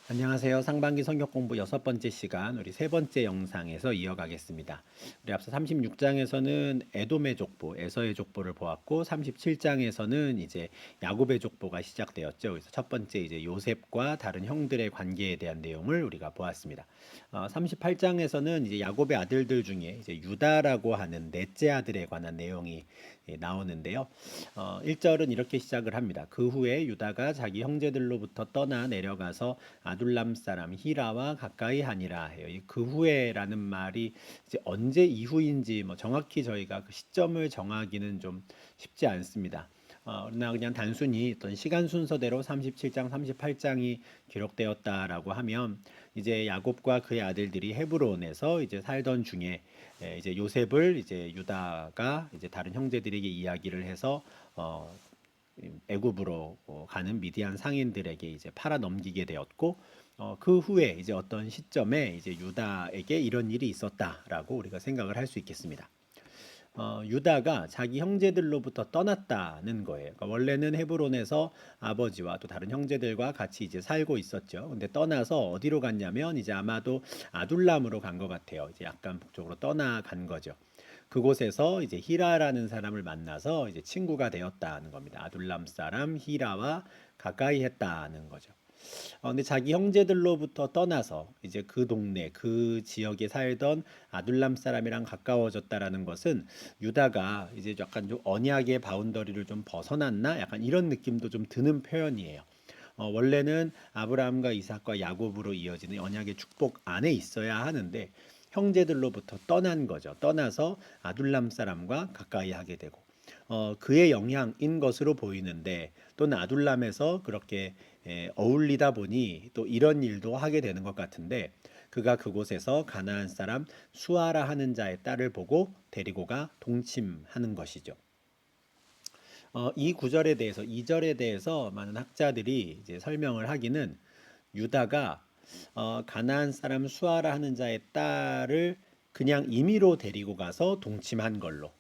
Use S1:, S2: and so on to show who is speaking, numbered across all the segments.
S1: 안녕하세요. 상반기 성경 공부 6번째 시간, 우리 세 번째 영상에서 이어가겠습니다. 우리 앞서 36장에서는 에돔의 족보, 에서의 족보를 보았고, 37장에서는 이제 야곱의 족보가 시작되었죠. 그래서 첫 번째 이제 요셉과 다른 형들의 관계에 대한 내용을 우리가 보았습니다. 38장에서는 이제 야곱의 아들들 중에 이제 유다라고 하는 넷째 아들에 관한 내용이 나오는데요. 1절은 이렇게 시작을 합니다. 그 후에 유다가 자기 형제들로부터 떠나 내려가서 아둘람 사람 히라와 가까이 하니라 해요. 이 그 후에라는 말이 이제 언제 이후인지 뭐 정확히 저희가 그 시점을 정하기는 좀 쉽지 않습니다. 그러나 그냥 단순히 어떤 시간 순서대로 37장, 38장이 기록되었다라고 하면 이제 야곱과 그의 아들들이 헤브론에서 이제 살던 중에 이제 요셉을 이제 유다가 이제 다른 형제들에게 이야기를 해서 애굽으로 가는 미디안 상인들에게 이제 팔아 넘기게 되었고 그 후에 이제 어떤 시점에 이제 유다에게 이런 일이 있었다라고 우리가 생각을 할 수 있겠습니다. 유다가 자기 형제들로부터 떠났다는 거예요. 그러니까 원래는 헤브론에서 아버지와 또 다른 형제들과 같이 이제 살고 있었죠. 근데 떠나서 어디로 갔냐면 이제 아마도 아둘람으로 간 것 같아요. 이제 약간 북쪽으로 떠나간 거죠. 그곳에서 이제 히라라는 사람을 만나서 이제 친구가 되었다는 겁니다. 아둘람 사람 히라와 가까이 했다는 거죠. 근데 자기 형제들로부터 떠나서 이제 그 동네, 그 지역에 살던 아둘람 사람이랑 가까워졌다라는 것은 유다가 이제 약간 좀 언약의 바운더리를 좀 벗어났나? 약간 이런 느낌도 좀 드는 표현이에요. 원래는 아브라함과 이삭과 야곱으로 이어지는 언약의 축복 안에 있어야 하는데 형제들로부터 떠난 거죠. 떠나서 아둘람 사람과 가까이 하게 되고 그의 영향인 것으로 보이는데 또는 아둘람에서 그렇게 어울리다 보니 또 이런 일도 하게 되는 것 같은데 그가 그곳에서 가나안 사람 수아라 하는 자의 딸을 보고 데리고 가 동침하는 것이죠. 이 구절에 대해서 2절에 대해서 많은 학자들이 이제 설명을 하기는 유다가 가나안 사람 수아라 하는 자의 딸을 그냥 임의로 데리고 가서 동침한 걸로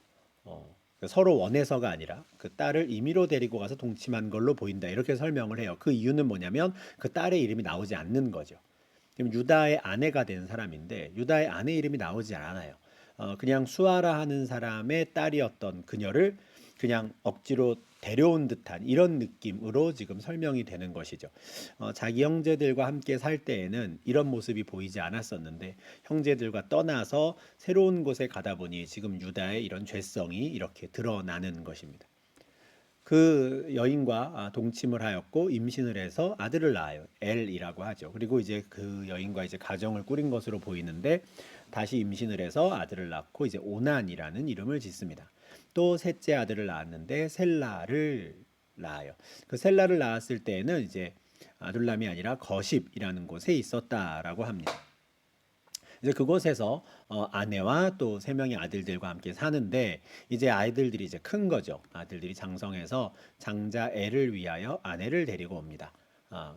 S1: 서로 원해서가 아니라 그 딸을 임의로 데리고 가서 동침한 걸로 보인다 이렇게 설명을 해요. 그 이유는 뭐냐면 그 딸의 이름이 나오지 않는 거죠. 그럼 유다의 아내가 된 사람인데 유다의 아내 이름이 나오지 않아요. 그냥 수아라 하는 사람의 딸이었던 그녀를 그냥 억지로 데려온 듯한 이런 느낌으로 지금 설명이 되는 것이죠. 자기 형제들과 함께 살 때에는 이런 모습이 보이지 않았었는데 형제들과 떠나서 새로운 곳에 가다 보니 지금 유다의 이런 죄성이 이렇게 드러나는 것입니다. 그 여인과 동침을 하였고 임신을 해서 아들을 낳아요. 엘이라고 하죠. 그리고 이제 그 여인과 이제 가정을 꾸린 것으로 보이는데 다시 임신을 해서 아들을 낳고 이제 오난이라는 이름을 짓습니다. 또 셋째 아들을 낳았는데 셀라를 낳아요. 그 셀라를 낳았을 때에는 이제 아둘람이 아니라 거십이라는 곳에 있었다라고 합니다. 이제 그곳에서 아내와 또 세 명의 아들들과 함께 사는데 이제 아이들이 이제 큰 거죠. 아들들이 장성해서 장자 엘을 위하여 아내를 데리고 옵니다.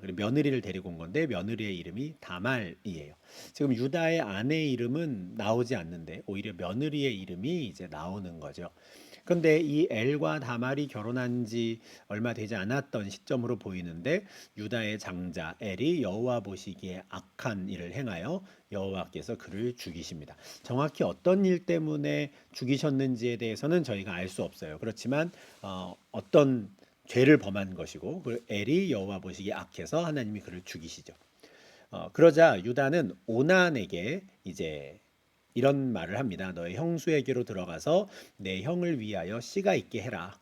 S1: 그리고 며느리를 데리고 온 건데 며느리의 이름이 다말이에요. 지금 유다의 아내의 이름은 나오지 않는데 오히려 며느리의 이름이 이제 나오는 거죠. 그런데 이 엘과 다말이 결혼한 지 얼마 되지 않았던 시점으로 보이는데 유다의 장자 엘이 여호와 보시기에 악한 일을 행하여 여호와께서 그를 죽이십니다. 정확히 어떤 일 때문에 죽이셨는지에 대해서는 저희가 알 수 없어요. 그렇지만 어떤 죄를 범한 것이고 그 엘이 여호와 보시기에 악해서 하나님이 그를 죽이시죠. 그러자 유다는 오난에게 이제 이런 말을 합니다. 너의 형수에게로 들어가서 내 형을 위하여 씨가 있게 해라.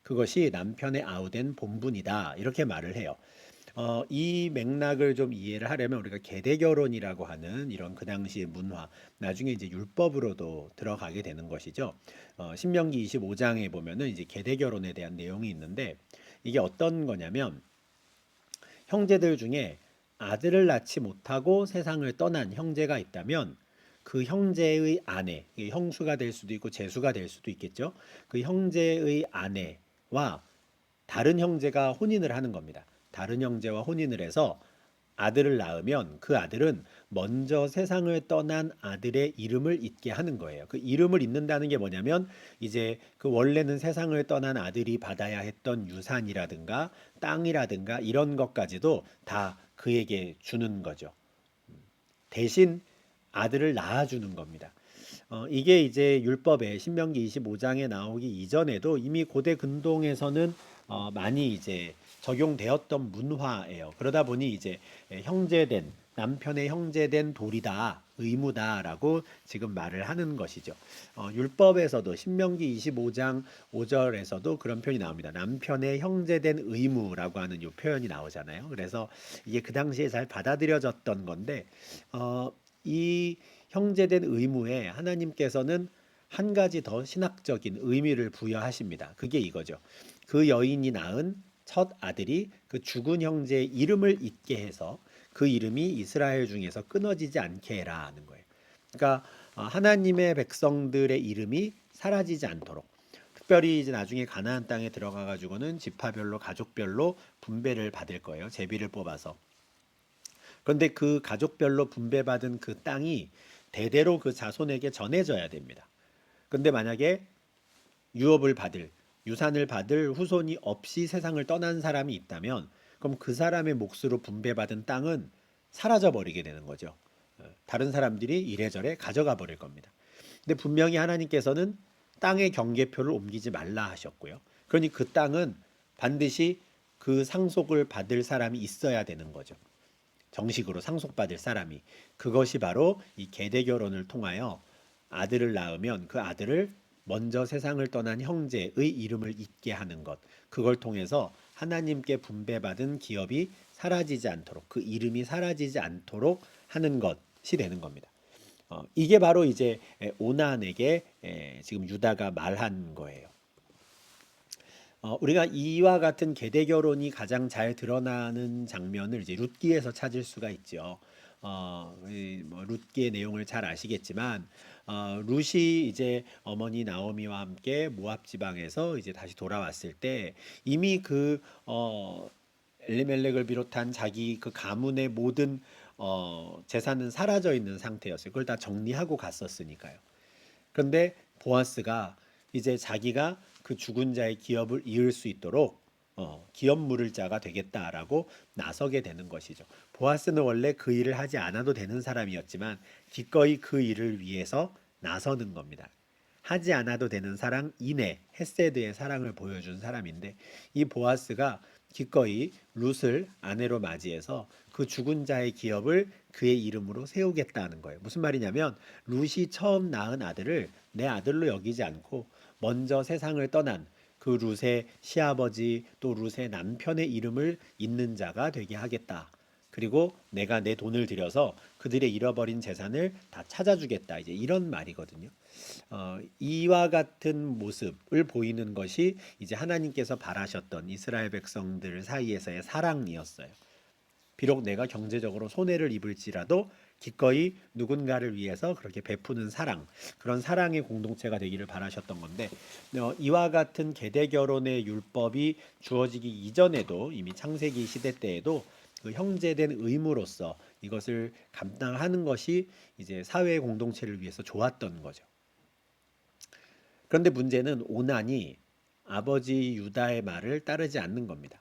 S1: 그것이 남편의 아우된 본분이다. 이렇게 말을 해요. 이 맥락을 좀 이해를 하려면 우리가 계대 결혼이라고 하는 이런 그 당시의 문화, 나중에 이제 율법으로도 들어가게 되는 것이죠. 신명기 25장에 보면은 이제 계대 결혼에 대한 내용이 있는데 이게 어떤 거냐면 형제들 중에 아들을 낳지 못하고 세상을 떠난 형제가 있다면 그 형제의 아내, 이게 형수가 될 수도 있고 제수가 될 수도 있겠죠. 그 형제의 아내와 다른 형제가 혼인을 하는 겁니다. 다른 형제와 혼인을 해서 아들을 낳으면 그 아들은 먼저 세상을 떠난 아들의 이름을 잇게 하는 거예요. 그 이름을 잇는다는 게 뭐냐면 이제 그 원래는 세상을 떠난 아들이 받아야 했던 유산이라든가 땅이라든가 이런 것까지도 다 그에게 주는 거죠. 대신 아들을 낳아주는 겁니다. 이게 이제 율법에 신명기 25장에 나오기 이전에도 이미 고대 근동에서는 많이 이제 적용되었던 문화예요. 그러다 보니 이제 형제된 남편의 형제된 도리다, 의무다라고 지금 말을 하는 것이죠. 율법에서도 신명기 25장 5절에서도 그런 표현이 나옵니다. 남편의 형제된 의무라고 하는 이 표현이 나오잖아요. 그래서 이게 그 당시에 잘 받아들여졌던 건데 이 형제된 의무에 하나님께서는 한 가지 더 신학적인 의미를 부여하십니다. 그게 이거죠. 그 여인이 낳은 첫 아들이 그 죽은 형제의 이름을 잊게 해서 그 이름이 이스라엘 중에서 끊어지지 않게 해라 하는 거예요. 그러니까 하나님의 백성들의 이름이 사라지지 않도록 특별히 이제 나중에 가나안 땅에 들어가 가지고는 지파별로 가족별로 분배를 받을 거예요. 제비를 뽑아서. 그런데 그 가족별로 분배받은 그 땅이 대대로 그 자손에게 전해져야 됩니다. 근데 만약에 유업을 받을, 유산을 받을 후손이 없이 세상을 떠난 사람이 있다면 그럼 그 사람의 몫으로 분배받은 땅은 사라져 버리게 되는 거죠. 다른 사람들이 이래저래 가져가 버릴 겁니다. 근데 분명히 하나님께서는 땅의 경계표를 옮기지 말라 하셨고요. 그러니 그 땅은 반드시 그 상속을 받을 사람이 있어야 되는 거죠. 정식으로 상속받을 사람이. 그것이 바로 이 계대 결혼을 통하여 아들을 낳으면 그 아들을 먼저 세상을 떠난 형제의 이름을 잊게 하는 것. 그걸 통해서 하나님께 분배받은 기업이 사라지지 않도록 그 이름이 사라지지 않도록 하는 것이 되는 겁니다. 이게 바로 이제 오난에게 지금 유다가 말한 거예요. 우리가 이와 같은 계대 결혼이 가장 잘 드러나는 장면을 이제 룻기에서 찾을 수가 있죠. 뭐 룻기의 내용을 잘 아시겠지만 룻이 이제 어머니 나오미와 함께 모압 지방에서 이제 다시 돌아왔을 때 이미 그 엘리멜렉을 비롯한 자기 그 가문의 모든 재산은 사라져 있는 상태였어요. 그걸 다 정리하고 갔었으니까요. 그런데 보아스가 이제 자기가 그 죽은 자의 기업을 이을 수 있도록 기업 물을 자가 되겠다라고 나서게 되는 것이죠. 보아스는 원래 그 일을 하지 않아도 되는 사람이었지만 기꺼이 그 일을 위해서 나서는 겁니다. 하지 않아도 되는 사랑 이내 헤세드의 사랑을 보여준 사람인데 이 보아스가 기꺼이 룻을 아내로 맞이해서 그 죽은 자의 기업을 그의 이름으로 세우겠다는 거예요. 무슨 말이냐면 룻이 처음 낳은 아들을 내 아들로 여기지 않고 먼저 세상을 떠난 그 룻의 시아버지 또 룻의 남편의 이름을 잇는 자가 되게 하겠다. 그리고 내가 내 돈을 들여서 그들의 잃어버린 재산을 다 찾아주겠다. 이제 이런 말이거든요. 이와 같은 모습을 보이는 것이 이제 하나님께서 바라셨던 이스라엘 백성들 사이에서의 사랑이었어요. 비록 내가 경제적으로 손해를 입을지라도 기꺼이 누군가를 위해서 그렇게 베푸는 사랑, 그런 사랑의 공동체가 되기를 바라셨던 건데 이와 같은 계대 결혼의 율법이 주어지기 이전에도 이미 창세기 시대 때에도 그 형제된 의무로서 이것을 감당하는 것이 이제 사회 공동체를 위해서 좋았던 거죠. 그런데 문제는 오난이 아버지 유다의 말을 따르지 않는 겁니다.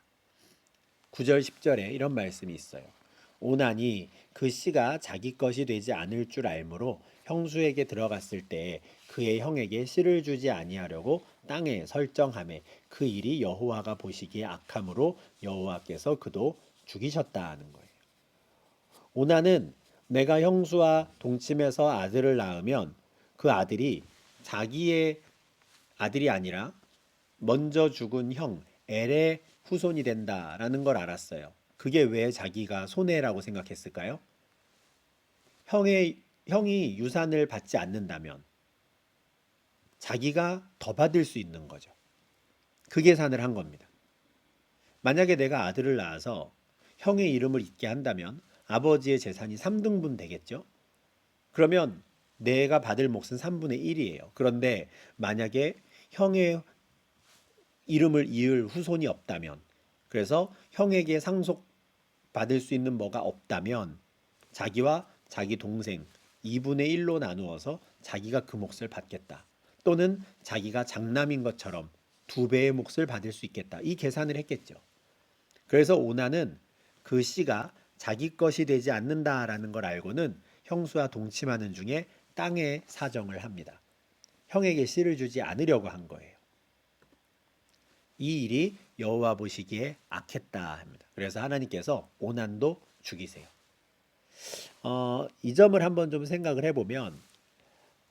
S1: 9절 10절에 이런 말씀이 있어요. 오난이 그 씨가 자기 것이 되지 않을 줄 알므로 형수에게 들어갔을 때 그의 형에게 씨를 주지 아니하려고 땅에 설정하매 그 일이 여호와가 보시기에 악함으로 여호와께서 그도 죽이셨다 하는 거예요. 오난은 내가 형수와 동침해서 아들을 낳으면 그 아들이 자기의 아들이 아니라 먼저 죽은 형 엘의 후손이 된다라는 걸 알았어요. 그게 왜 자기가 손해라고 생각했을까요? 형이 유산을 받지 않는다면 자기가 더 받을 수 있는 거죠. 그 계산을 한 겁니다. 만약에 내가 아들을 낳아서 형의 이름을 잊게 한다면 아버지의 재산이 3등분 되겠죠? 그러면 내가 받을 몫은 3분의 1이에요. 그런데 만약에 형의 이름을 이을 후손이 없다면, 그래서 형에게 상속받을 수 있는 뭐가 없다면 자기와 자기 동생 2분의 1로 나누어서 자기가 그 몫을 받겠다. 또는 자기가 장남인 것처럼 2배의 몫을 받을 수 있겠다. 이 계산을 했겠죠. 그래서 오나는 그 씨가 자기 것이 되지 않는다라는 걸 알고는 형수와 동침하는 중에 땅의 사정을 합니다. 형에게 씨를 주지 않으려고 한 거예요. 이 일이 여호와 보시기에 악했다 합니다. 그래서 하나님께서 오난도 죽이세요. 이 점을 한번 좀 생각을 해보면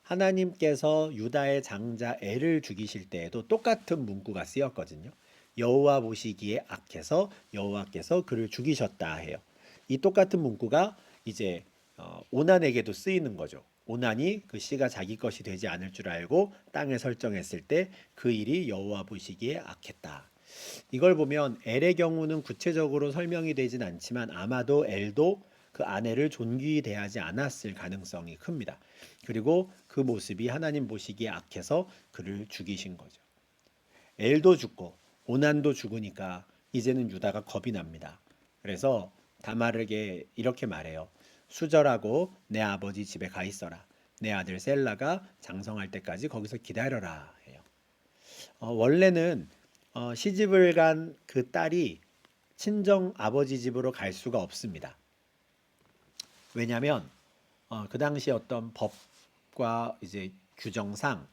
S1: 하나님께서 유다의 장자 엘을 죽이실 때에도 똑같은 문구가 쓰였거든요. 여호와 보시기에 악해서 여호와께서 그를 죽이셨다 해요. 이 똑같은 문구가 이제 오난에게도 쓰이는 거죠. 오난이 그 씨가 자기 것이 되지 않을 줄 알고 땅에 설정했을 때 그 일이 여호와 보시기에 악했다. 이걸 보면 엘의 경우는 구체적으로 설명이 되진 않지만 아마도 엘도 그 아내를 존귀히 대하지 않았을 가능성이 큽니다. 그리고 그 모습이 하나님 보시기에 악해서 그를 죽이신 거죠. 엘도 죽고 오난도 죽으니까 이제는 유다가 겁이 납니다. 그래서 다말에게 이렇게 말해요. 수절하고 내 아버지 집에 가 있어라. 내 아들 셀라가 장성할 때까지 거기서 기다려라 해요. 원래는 시집을 간 그 딸이 친정 아버지 집으로 갈 수가 없습니다. 왜냐하면 그 당시 어떤 법과 이제 규정상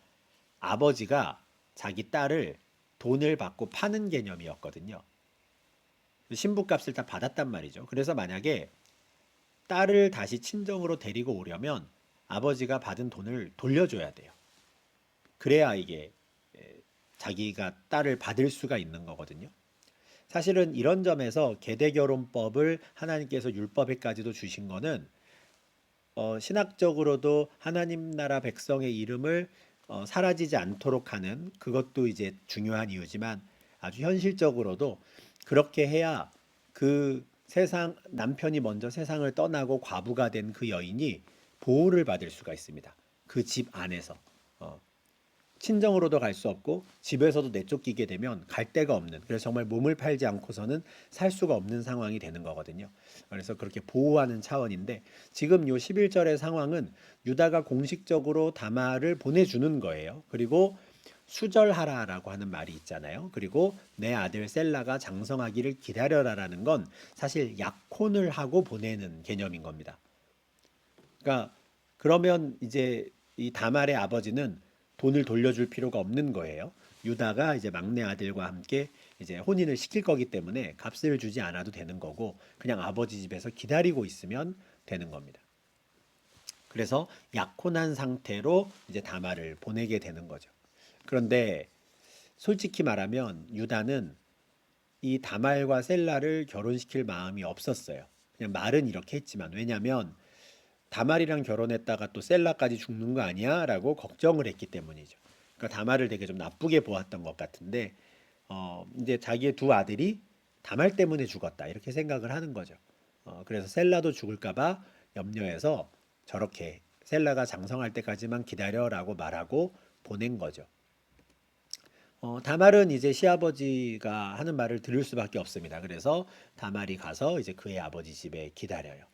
S1: 아버지가 자기 딸을 돈을 받고 파는 개념이었거든요. 신부값을 다 받았단 말이죠. 그래서 만약에 딸을 다시 친정으로 데리고 오려면 아버지가 받은 돈을 돌려줘야 돼요. 그래야 이게 자기가 딸을 받을 수가 있는 거거든요. 사실은 이런 점에서 계대결혼법을 하나님께서 율법에까지도 주신 거는 신학적으로도 하나님 나라 백성의 이름을 사라지지 않도록 하는 그것도 이제 중요한 이유지만 아주 현실적으로도 그렇게 해야 그 세상 남편이 먼저 세상을 떠나고 과부가 된 그 여인이 보호를 받을 수가 있습니다. 그 집 안에서 친정으로도 갈 수 없고 집에서도 내쫓기게 되면 갈 데가 없는 그래서 정말 몸을 팔지 않고서는 살 수가 없는 상황이 되는 거거든요. 그래서 그렇게 보호하는 차원인데 지금 요 11절의 상황은 유다가 공식적으로 다말을 보내주는 거예요. 그리고 수절하라라고 하는 말이 있잖아요. 그리고 내 아들 셀라가 장성하기를 기다려라라는 건 사실 약혼을 하고 보내는 개념인 겁니다. 그러니까 그러면 이제 이 다말의 아버지는 돈을 돌려줄 필요가 없는 거예요. 유다가 이제 막내 아들과 함께 이제 혼인을 시킬 거기 때문에 값을 주지 않아도 되는 거고 그냥 아버지 집에서 기다리고 있으면 되는 겁니다. 그래서 약혼한 상태로 이제 다말을 보내게 되는 거죠. 그런데 솔직히 말하면 유다는 이 다말과 셀라를 결혼시킬 마음이 없었어요. 그냥 말은 이렇게 했지만 왜냐하면 다말이랑 결혼했다가 또 셀라까지 죽는 거 아니야? 라고 걱정을 했기 때문이죠. 그러니까 다말을 되게 좀 나쁘게 보았던 것 같은데 이제 자기의 두 아들이 다말 때문에 죽었다 이렇게 생각을 하는 거죠. 그래서 셀라도 죽을까 봐 염려해서 저렇게 셀라가 장성할 때까지만 기다려라고 말하고 보낸 거죠. 다말은 이제 시아버지가 하는 말을 들을 수밖에 없습니다. 그래서 다말이 가서 이제 그의 아버지 집에 기다려요.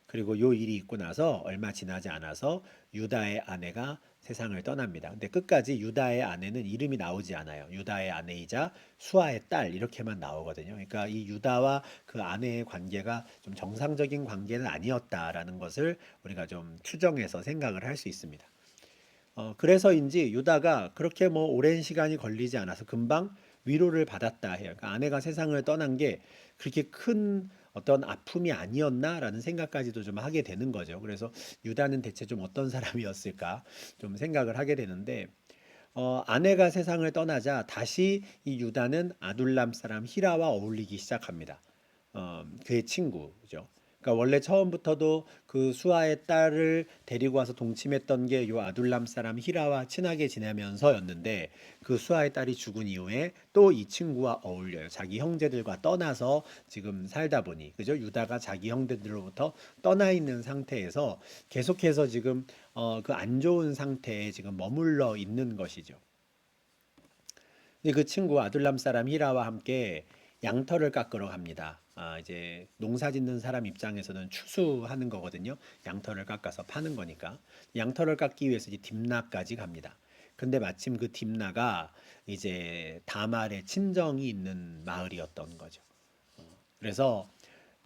S1: 그리고 요 일이 있고 나서 얼마 지나지 않아서 유다의 아내가 세상을 떠납니다. 근데 끝까지 유다의 아내는 이름이 나오지 않아요. 유다의 아내이자 수아의 딸 이렇게만 나오거든요. 그러니까 이 유다와 그 아내의 관계가 좀 정상적인 관계는 아니었다라는 것을 우리가 좀 추정해서 생각을 할 수 있습니다. 그래서인지 유다가 그렇게 뭐 오랜 시간이 걸리지 않아서 금방 위로를 받았다 해요. 그러니까 아내가 세상을 떠난 게 그렇게 큰 어떤 아픔이 아니었나라는 생각까지도 좀 하게 되는 거죠. 그래서 유다는 대체 좀 어떤 사람이었을까 좀 생각을 하게 되는데 아내가 세상을 떠나자 다시 이 유다는 아둘람 사람 히라와 어울리기 시작합니다. 그의 친구죠. 그러니까 원래 처음부터도 그 수아의 딸을 데리고 와서 동침했던 게 요 아둘람 사람 히라와 친하게 지내면서였는데 그 수아의 딸이 죽은 이후에 또 이 친구와 어울려요. 자기 형제들과 떠나서 지금 살다 보니 그죠? 유다가 자기 형제들로부터 떠나 있는 상태에서 계속해서 지금 그 안 좋은 상태에 지금 머물러 있는 것이죠. 근데 그 친구 아둘람 사람 히라와 함께 양털을 깎으러 갑니다. 이제 농사 짓는 사람 입장에서는 추수하는 거거든요. 양털을 깎아서 파는 거니까. 양털을 깎기 위해서 이제 딥나까지 갑니다. 근데 마침 그 딥나가 이제 다말의 친정이 있는 마을이었던 거죠. 그래서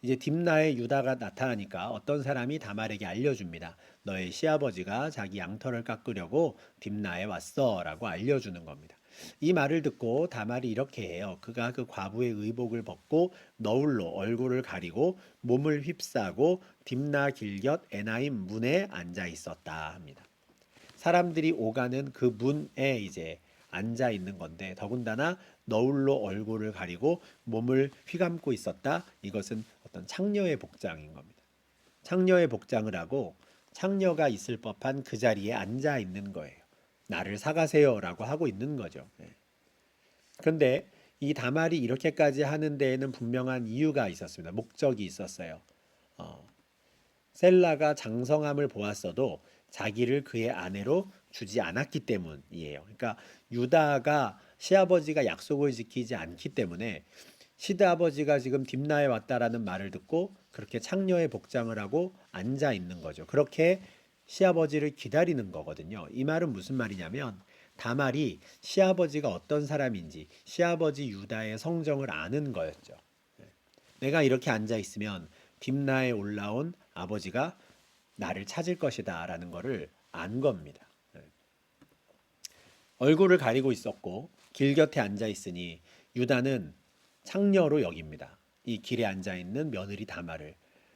S1: 이제 딥나에 유다가 나타나니까 어떤 사람이 다말에게 알려줍니다. 너의 시아버지가 자기 양털을 깎으려고 딥나에 왔어라고 알려주는 겁니다. 이 말을 듣고 다말이 이렇게 해요. 그가 그 과부의 의복을 벗고 너울로 얼굴을 가리고 몸을 휩싸고 딥나 길곁 에나임 문에 앉아 있었다 합니다. 사람들이 오가는 그 문에 이제 앉아 있는 건데 더군다나 너울로 얼굴을 가리고 몸을 휘감고 있었다. 이것은 어떤 창녀의 복장인 겁니다. 창녀의 복장을 하고 창녀가 있을 법한 그 자리에 앉아 있는 거예요. 나를 사가세요라고 하고 있는 거죠. 그런데 이 다말이 이렇게까지 하는 데에는 분명한 이유가 있었습니다. 목적이 있었어요. 어, 셀라가 장성함을 보았어도 자기를 그의 아내로 주지 않았기 때문이에요. 그러니까 유다가 시아버지가 약속을 지키지 않기 때문에 시드아버지가 지금 딥나에 왔다라는 말을 듣고 그렇게 창녀의 복장을 하고 앉아 있는 거죠. 그렇게 시아버지를 기다리는 거거든요. 이 말은 무슨 말이냐면 다말이 시아버지가 어떤 사람인지 시아버지 유다의 성정을 아는 거였죠. 내가 이렇게 앉아 있으면 딥나에 올라온 아버지가 나를 찾을 것이다라는 것을 안 겁니다. 얼굴을 가리고 있었고 길 곁에 앉아 있으니 유다는 창녀로 여깁니다. 이 길에 앉아 있는 며느리 다말을.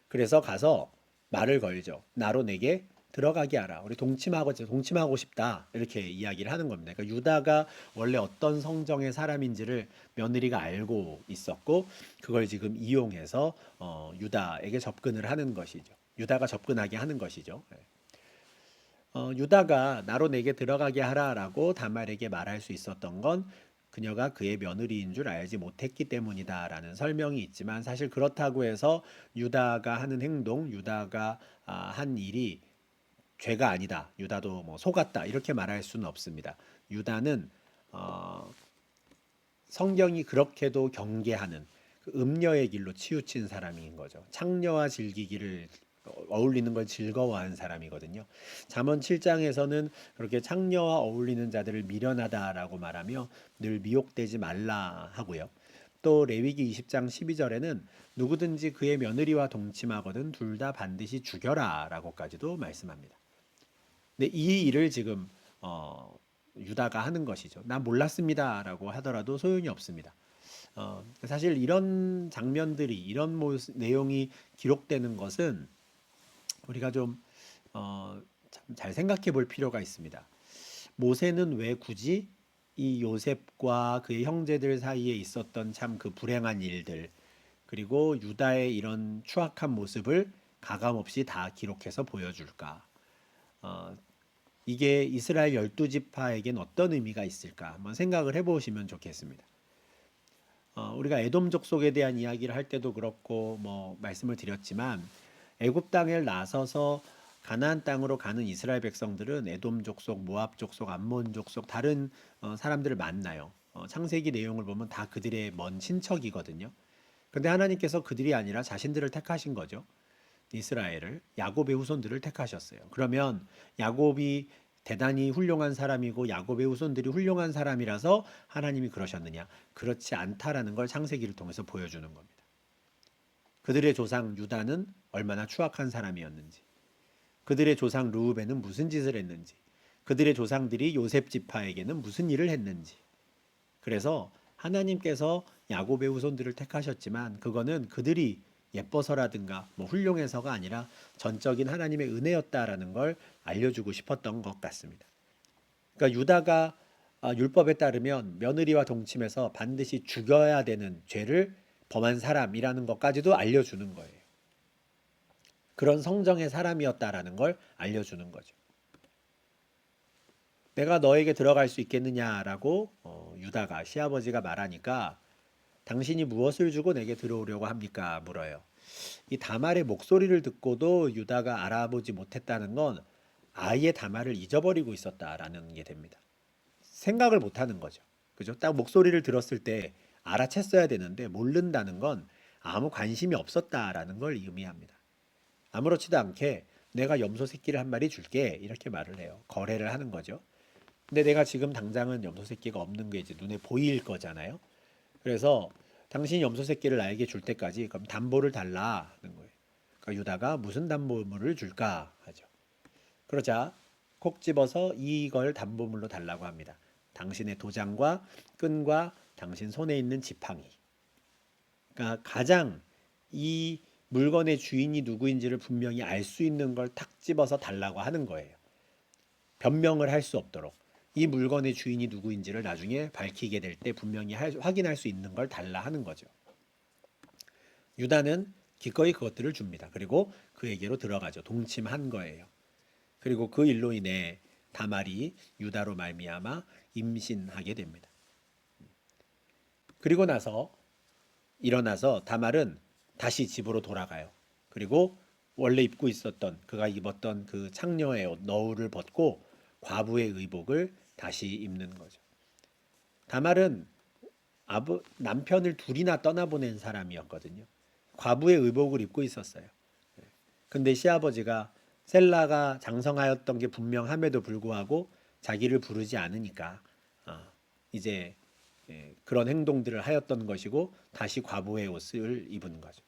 S1: 그래서 가서 말을 걸죠. 나로 내게 들어가게 하라. 우리 동침하고 싶다. 이렇게 이야기를 하는 겁니다. 그러니까 유다가 원래 어떤 성정의 사람인지를 며느리가 알고 있었고 그걸 지금 이용해서 유다에게 접근을 하는 것이죠. 유다가 접근하게 하는 것이죠. 유다가 나로 내게 들어가게 하라라고 다말에게 말할 수 있었던 건 그녀가 그의 며느리인 줄 알지 못했기 때문이다라는 설명이 있지만 사실 그렇다고 해서 유다가 하는 행동, 유다가 한 일이 죄가 아니다. 유다도 뭐 속았다. 이렇게 말할 수는 없습니다. 유다는 어, 성경이 그렇게도 경계하는 그 음녀의 길로 치우친 사람인 거죠. 창녀와 즐기기를 어울리는 걸 즐거워하는 사람이거든요. 잠언 7장에서는 그렇게 창녀와 어울리는 자들을 미련하다라고 말하며 늘 미혹되지 말라 하고요. 또 레위기 20장 12절에는 누구든지 그의 며느리와 동침하거든 둘 다 반드시 죽여라라고까지도 말씀합니다. 근데 이 일을 지금 유다가 하는 것이죠. 난 몰랐습니다라고 하더라도 소용이 없습니다. 사실 이런 장면들이 이런 내용이 기록되는 것은 우리가 좀 잘 생각해 볼 필요가 있습니다. 모세는 왜 굳이 이 요셉과 그의 형제들 사이에 있었던 참 그 불행한 일들 그리고 유다의 이런 추악한 모습을 가감없이 다 기록해서 보여줄까? 어, 이게 이스라엘 12지파에겐 어떤 의미가 있을까? 한번 생각을 해보시면 좋겠습니다. 우리가 에돔 족속에 대한 이야기를 할 때도 그렇고 뭐 말씀을 드렸지만 애굽 땅을 나서서 가나안 땅으로 가는 이스라엘 백성들은 에돔 족속, 모압 족속, 암몬 족속 다른 사람들을 만나요. 창세기 내용을 보면 다 그들의 먼 친척이거든요. 근데 하나님께서 그들이 아니라 자신들을 택하신 거죠. 이스라엘을 야곱의 후손들을 택하셨어요. 그러면 야곱이 대단히 훌륭한 사람이고 야곱의 후손들이 훌륭한 사람이라서 하나님이 그러셨느냐? 그렇지 않다라는 걸 창세기를 통해서 보여주는 겁니다. 그들의 조상 유다는 얼마나 추악한 사람이었는지, 그들의 조상 르우벤은 무슨 짓을 했는지, 그들의 조상들이 요셉 지파에게는 무슨 일을 했는지. 그래서 하나님께서 야곱의 후손들을 택하셨지만 그거는 그들이 예뻐서라든가 뭐 훌륭해서가 아니라 전적인 하나님의 은혜였다라는 걸 알려주고 싶었던 것 같습니다. 그러니까 유다가 율법에 따르면 며느리와 동침해서 반드시 죽여야 되는 죄를 범한 사람이라는 것까지도 알려주는 거예요. 그런 성정의 사람이었다라는 걸 알려주는 거죠. 내가 너에게 들어갈 수 있겠느냐라고 유다가 시아버지가 말하니까 당신이 무엇을 주고 내게 들어오려고 합니까? 물어요. 이 다말의 목소리를 듣고도 유다가 알아보지 못했다는 건 아예 다말을 잊어버리고 있었다라는 게 됩니다. 생각을 못하는 거죠. 그죠? 딱 목소리를 들었을 때 알아챘어야 되는데 모른다는 건 아무 관심이 없었다라는 걸 의미합니다. 아무렇지도 않게 내가 염소 새끼를 한 마리 줄게 이렇게 말을 해요. 거래를 하는 거죠. 근데 내가 지금 당장은 염소 새끼가 없는 게 이제 눈에 보일 거잖아요. 그래서 당신이 염소 새끼를 나에게 줄 때까지 그럼 담보를 달라 하는 거예요. 그러니까 유다가 무슨 담보물을 줄까 하죠. 그러자 콕 집어서 이걸 담보물로 달라고 합니다. 당신의 도장과 끈과 당신 손에 있는 지팡이. 그러니까 가장 이 물건의 주인이 누구인지를 분명히 알 수 있는 걸 탁 집어서 달라고 하는 거예요. 변명을 할 수 없도록. 이 물건의 주인이 누구인지를 나중에 밝히게 될 때 분명히 확인할 수 있는 걸 달라 하는 거죠. 유다는 기꺼이 그것들을 줍니다. 그리고 그에게로 들어가죠. 동침한 거예요. 그리고 그 일로 인해 다말이 유다로 말미암아 임신하게 됩니다. 그리고 나서 일어나서 다말은 다시 집으로 돌아가요. 그리고 원래 입고 있었던 그가 입었던 그 창녀의 옷 너울을 벗고 과부의 의복을 다시 입는 거죠. 다말은 남편을 둘이나 떠나보낸 사람이었거든요. 과부의 의복을 입고 있었어요. 근데 시아버지가 셀라가 장성하였던 게 분명함에도 불구하고 자기를 부르지 않으니까 이제 그런 행동들을 하였던 것이고 다시 과부의 옷을 입은 거죠.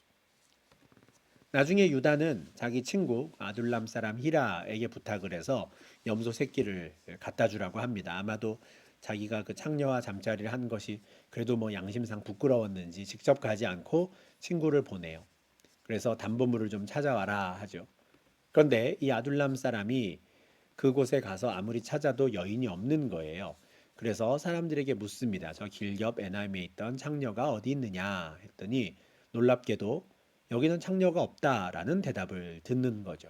S1: 나중에 유다는 자기 친구 아둘람 사람 히라에게 부탁을 해서 염소 새끼를 갖다 주라고 합니다. 아마도 자기가 그 창녀와 잠자리를 한 것이 그래도 뭐 양심상 부끄러웠는지 직접 가지 않고 친구를 보내요. 그래서 담보물을 좀 찾아와라 하죠. 그런데 이 아둘람 사람이 그곳에 가서 아무리 찾아도 여인이 없는 거예요. 그래서 사람들에게 묻습니다. 저 길 옆 에나임에 있던 창녀가 어디 있느냐 했더니 놀랍게도 여기는 창녀가 없다라는 대답을 듣는 거죠.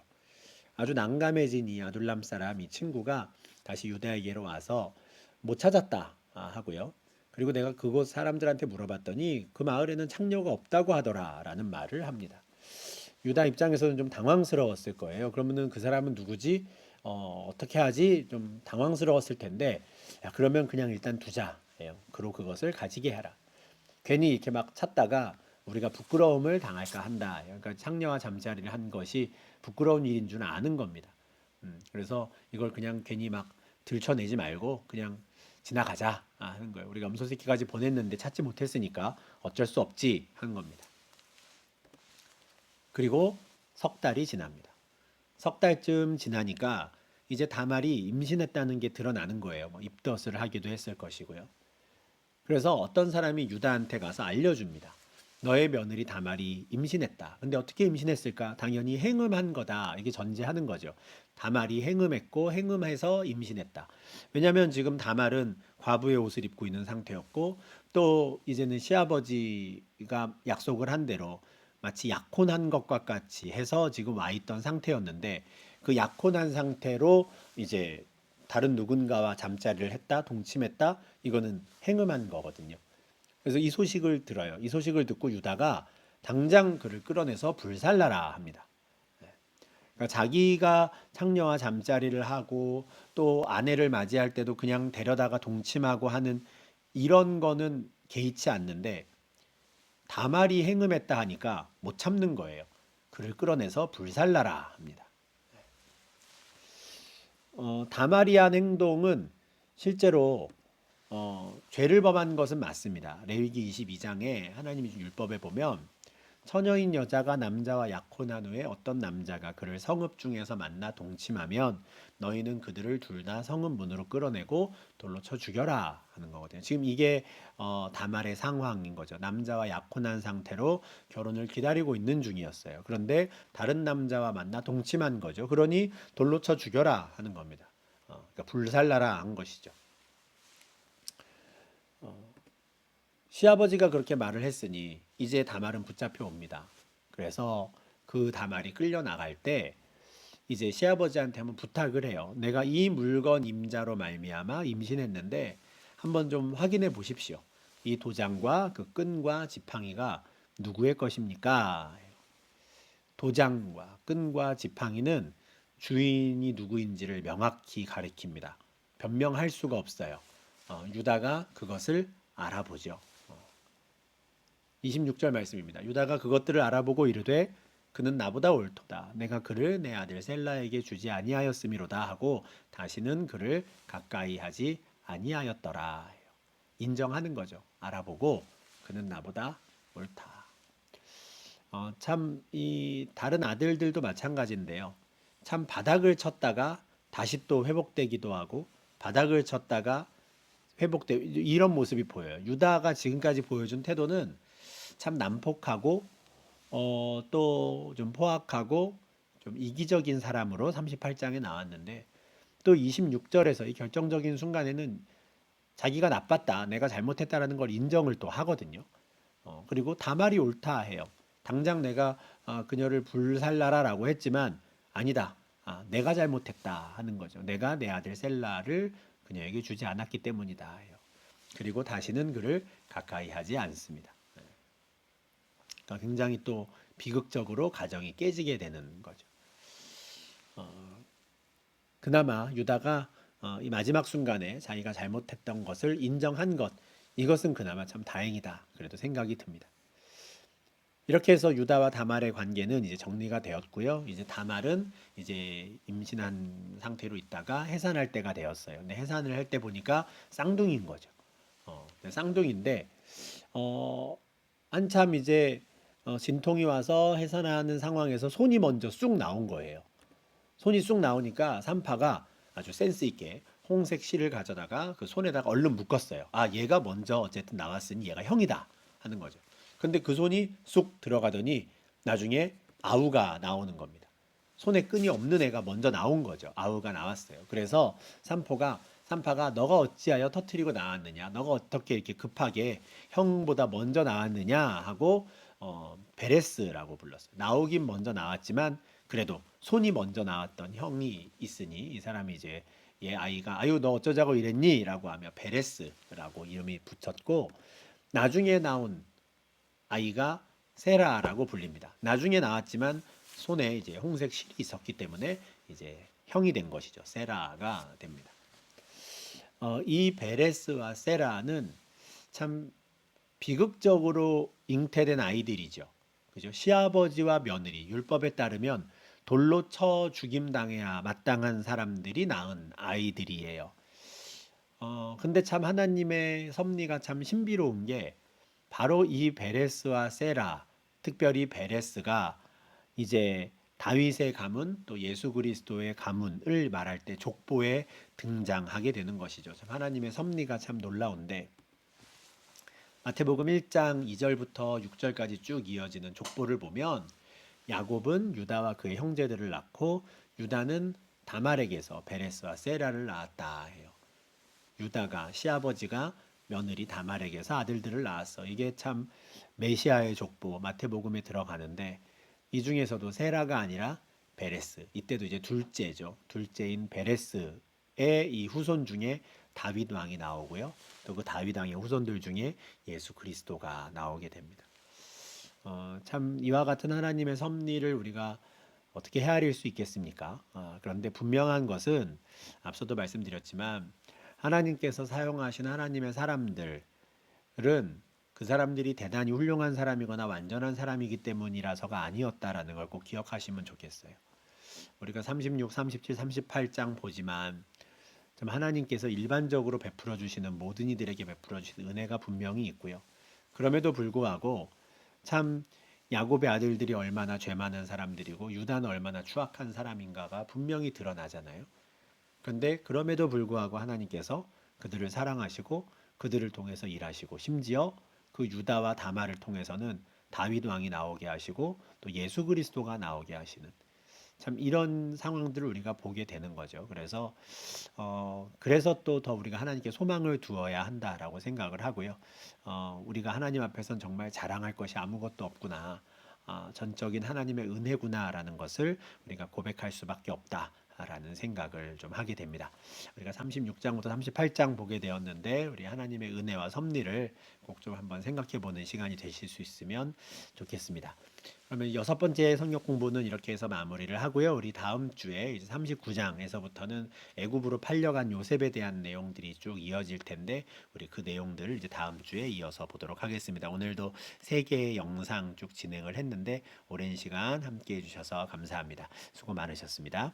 S1: 아주 난감해진 이 아둘람 사람 이 친구가 다시 유다에게로 와서 못 찾았다 하고요. 그리고 내가 그곳 사람들한테 물어봤더니 그 마을에는 창녀가 없다고 하더라라는 말을 합니다. 유다 입장에서는 좀 당황스러웠을 거예요. 그러면은 그 사람은 누구지? 어떻게 하지? 좀 당황스러웠을 텐데, 야, 그러면 그냥 일단 두자. 그리고 그것을 가지게 해라. 괜히 이렇게 막 찾다가 우리가 부끄러움을 당할까 한다. 그러니까 창녀와 잠자리를 한 것이 부끄러운 일인 줄 아는 겁니다. 그래서 이걸 그냥 괜히 막 들춰내지 말고 그냥 지나가자 하는 거예요. 우리가 염소새끼까지 보냈는데 찾지 못했으니까 어쩔 수 없지 하는 겁니다. 그리고 석 달이 지납니다. 석 달쯤 지나니까 이제 다말이 임신했다는 게 드러나는 거예요. 뭐 입덧을 하기도 했을 것이고요. 그래서 어떤 사람이 유다한테 가서 알려줍니다. 너의 며느리 다말이 임신했다. 근데 어떻게 임신했을까? 당연히 행음한 거다. 이게 전제하는 거죠. 다말이 행음했고 행음해서 임신했다. 왜냐하면 지금 다말은 과부의 옷을 입고 있는 상태였고 또 이제는 시아버지가 약속을 한 대로 마치 약혼한 것과 같이 해서 지금 와 있던 상태였는데 그 약혼한 상태로 이제 다른 누군가와 잠자리를 했다, 동침했다, 이거는 행음한 거거든요. 그래서 이 소식을 들어요. 이 소식을 듣고 유다가 당장 그를 끌어내서 불살라라 합니다. 그러니까 자기가 창녀와 잠자리를 하고 또 아내를 맞이할 때도 그냥 데려다가 동침하고 하는 이런 거는 개의치 않는데 다말이 행음했다 하니까 못 참는 거예요. 그를 끌어내서 불살라라 합니다. 다말이 한 행동은 실제로 죄를 범한 것은 맞습니다. 레위기 22장에 하나님의 율법에 보면 처녀인 여자가 남자와 약혼한 후에 어떤 남자가 그를 성읍 중에서 만나 동침하면 너희는 그들을 둘 다 성읍 문으로 끌어내고 돌로 쳐 죽여라 하는 거거든요. 지금 이게 다말의 상황인 거죠. 남자와 약혼한 상태로 결혼을 기다리고 있는 중이었어요. 그런데 다른 남자와 만나 동침한 거죠. 그러니 돌로 쳐 죽여라 하는 겁니다. 그러니까 불살라라 한 것이죠. 시아버지가 그렇게 말을 했으니 이제 다말은 붙잡혀 옵니다. 그래서 그 다말이 끌려 나갈 때 이제 시아버지한테 한번 부탁을 해요. 내가 이 물건 임자로 말미암아 임신했는데 한번 좀 확인해 보십시오. 이 도장과 그 끈과 지팡이가 누구의 것입니까? 도장과 끈과 지팡이는 주인이 누구인지를 명확히 가리킵니다. 변명할 수가 없어요. 유다가 그것을 알아보죠. 26절 말씀입니다. 유다가 그것들을 알아보고 이르되 그는 나보다 옳도다. 내가 그를 내 아들 셀라에게 주지 아니하였음이로다 하고 다시는 그를 가까이 하지 아니하였더라. 인정하는 거죠. 알아보고 그는 나보다 옳다. 참 이 다른 아들들도 마찬가지인데요. 참 바닥을 쳤다가 다시 또 회복되기도 하고 바닥을 쳤다가 회복돼 이런 모습이 보여요. 유다가 지금까지 보여준 태도는 참 난폭하고 또 좀 포악하고 좀 이기적인 사람으로 38장에 나왔는데 또 26절에서 이 결정적인 순간에는 자기가 나빴다, 내가 잘못했다라는 걸 인정을 또 하거든요. 그리고 다말이 옳다 해요. 당장 내가 그녀를 불살라라라고 했지만 아니다. 내가 잘못했다 하는 거죠. 내가 내 아들 셀라를 그녀에게 주지 않았기 때문이다 해요. 그리고 다시는 그를 가까이 하지 않습니다. 그러니까 굉장히 또 비극적으로 가정이 깨지게 되는 거죠. 그나마 유다가 이 마지막 순간에 자기가 잘못했던 것을 인정한 것, 이것은 그나마 참 다행이다. 그래도 생각이 듭니다. 이렇게 해서 유다와 다말의 관계는 이제 정리가 되었고요. 이제 다말은 이제 임신한 상태로 있다가 해산할 때가 되었어요. 근데 해산을 할 때 보니까 쌍둥이인 거죠. 쌍둥이인데 한참 이제 진통이 와서 해산하는 상황에서 손이 먼저 쑥 나온 거예요. 손이 쑥 나오니까 산파가 아주 센스 있게 홍색 실을 가져다가 그 손에다가 얼른 묶었어요. 얘가 먼저 어쨌든 나왔으니 얘가 형이다 하는 거죠. 근데 그 손이 쑥 들어가더니 나중에 아우가 나오는 겁니다. 손에 끈이 없는 애가 먼저 나온 거죠. 아우가 나왔어요. 그래서 산파가 너가 어찌하여 터트리고 나왔느냐, 너가 어떻게 이렇게 급하게 형보다 먼저 나왔느냐 하고 베레스라고 불렀어요. 나오긴 먼저 나왔지만 그래도 손이 먼저 나왔던 형이 있으니 이 사람이 이제 얘 아이가 아유 너 어쩌자고 이랬니? 라고 하며 베레스라고 이름이 붙였고 나중에 나온 아이가 세라라고 불립니다. 나중에 나왔지만 손에 이제 홍색 실이 있었기 때문에 이제 형이 된 것이죠. 세라가 됩니다. 이 베레스와 세라는 참 비극적으로 잉태된 아이들이죠. 그죠? 시아버지와 며느리, 율법에 따르면 돌로 쳐 죽임 당해야 마땅한 사람들이 낳은 아이들이에요. 근데 참 하나님의 섭리가 참 신비로운 게 바로 이 베레스와 세라, 특별히 베레스가 이제 다윗의 가문 또 예수 그리스도의 가문을 말할 때 족보에 등장하게 되는 것이죠. 참 하나님의 섭리가 참 놀라운데 마태복음 1장 2절부터 6절까지 쭉 이어지는 족보를 보면 야곱은 유다와 그의 형제들을 낳고 유다는 다말에게서 베레스와 세라를 낳았다 해요. 유다가 시아버지가 며느리 다말에게서 아들들을 낳았어. 이게 참 메시아의 족보 마태복음에 들어가는데 이 중에서도 세라가 아니라 베레스. 이때도 이제 둘째죠. 둘째인 베레스의 이 후손 중에 다윗 왕이 나오고요. 또 그 다윗 왕의 후손들 중에 예수 그리스도가 나오게 됩니다. 참 이와 같은 하나님의 섭리를 우리가 어떻게 헤아릴 수 있겠습니까? 그런데 분명한 것은 앞서도 말씀드렸지만 하나님께서 사용하신 하나님의 사람들은 그 사람들이 대단히 훌륭한 사람이거나 완전한 사람이기 때문이라서가 아니었다라는 걸 꼭 기억하시면 좋겠어요. 우리가 36, 37, 38장 보지만 좀 하나님께서 일반적으로 베풀어 주시는 모든 이들에게 베풀어 주시는 은혜가 분명히 있고요. 그럼에도 불구하고 참 야곱의 아들들이 얼마나 죄 많은 사람들이고 유다는 얼마나 추악한 사람인가가 분명히 드러나잖아요. 그런데 그럼에도 불구하고 하나님께서 그들을 사랑하시고 그들을 통해서 일하시고 심지어 그 유다와 다말을 통해서는 다윗 왕이 나오게 하시고 또 예수 그리스도가 나오게 하시는 참 이런 상황들을 우리가 보게 되는 거죠. 그래서 또 더 우리가 하나님께 소망을 두어야 한다라고 생각을 하고요. 우리가 하나님 앞에선 정말 자랑할 것이 아무것도 없구나. 전적인 하나님의 은혜구나라는 것을 우리가 고백할 수밖에 없다라는 생각을 좀 하게 됩니다. 우리가 36장부터 38장 보게 되었는데 우리 하나님의 은혜와 섭리를 꼭 좀 한번 생각해 보는 시간이 되실 수 있으면 좋겠습니다. 그러면 여섯 번째 성경 공부는 이렇게 해서 마무리를 하고요. 우리 다음 주에 이제 39장에서부터는 애굽으로 팔려간 요셉에 대한 내용들이 쭉 이어질 텐데 우리 그 내용들을 이제 다음 주에 이어서 보도록 하겠습니다. 오늘도 세 개의 영상 쭉 진행을 했는데 오랜 시간 함께 해주셔서 감사합니다. 수고 많으셨습니다.